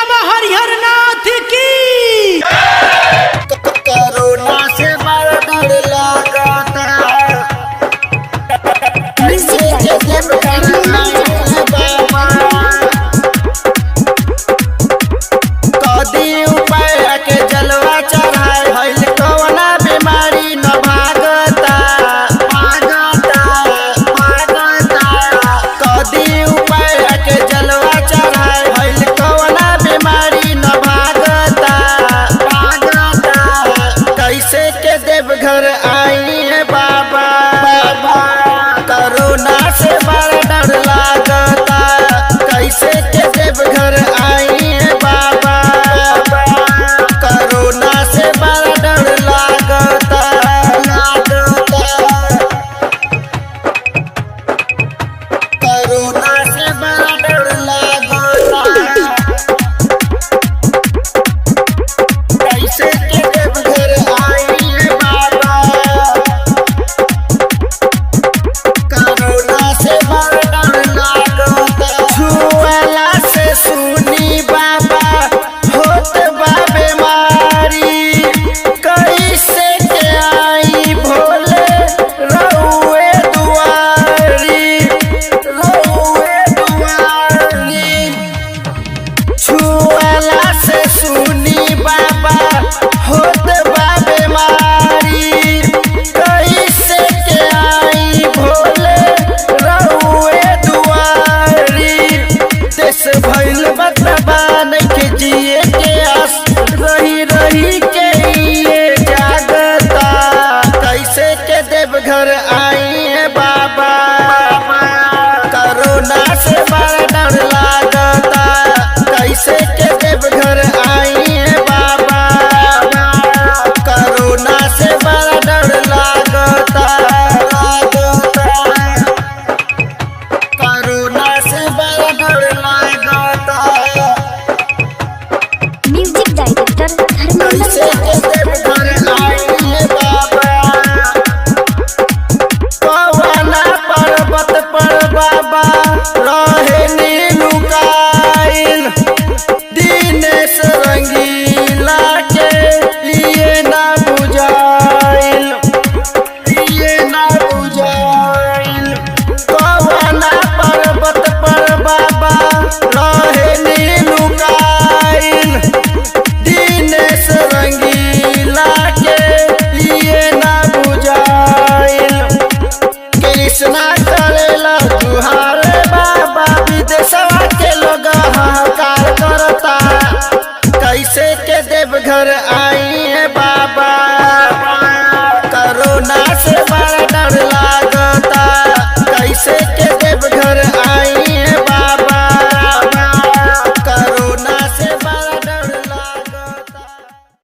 बाबा हरिहर नाथ की। कोरोना से बड़ा डर लगता कैसे जब करना बाबा कदी उपाय के जलवा चढ़ाए भइल कवना बीमारी न भागता कदी उपाय के जलवा चढ़ाए भइल कवना बीमारी न भागता कैसे के देवघर आई है बाबा कोरोना से बड़ा डर लगता कैसे के देवघर आई है बाबा कोरोना से बड़ा डर लगता कोरोना से बड़ा डर लगता कैसे के देवघर आई है बाबा कोरोना से बड़ा डर लगता छुअला से सुनी बाबा होत बा बीमारी कैसे के आई भोले रहुए दुआरी छुअला से सुनी बाबा होत बा बीमारी कैसे के आई भोले रहुए दुआरी देश भइल बतबा नइखे जिए के आस रही रही के ये जागता कैसे के देवघर आई है बाबा कोरोना से बड़ा डर लगता कैसे के देवघर आई है बाबा कोरोना से बड़ा डर लगता कोरोना से बड़ा डर लगता म्यूजिक डायरेक्टर कैसे के देवघर आई है बाबा पवना पर्वत पर बाबा रहे नीलुकाइल दिनेश रंगीला के लिए ना बुझाइल पवना पर्वत पर बाबा रहे नीलुकाइल दिनेश रंगीला के लिए ना बुझाइल कृष्णा करेला तुहारे बाबा विदेशवा के लोग हाहाकार करता कैसे के देवघर आई है बाबा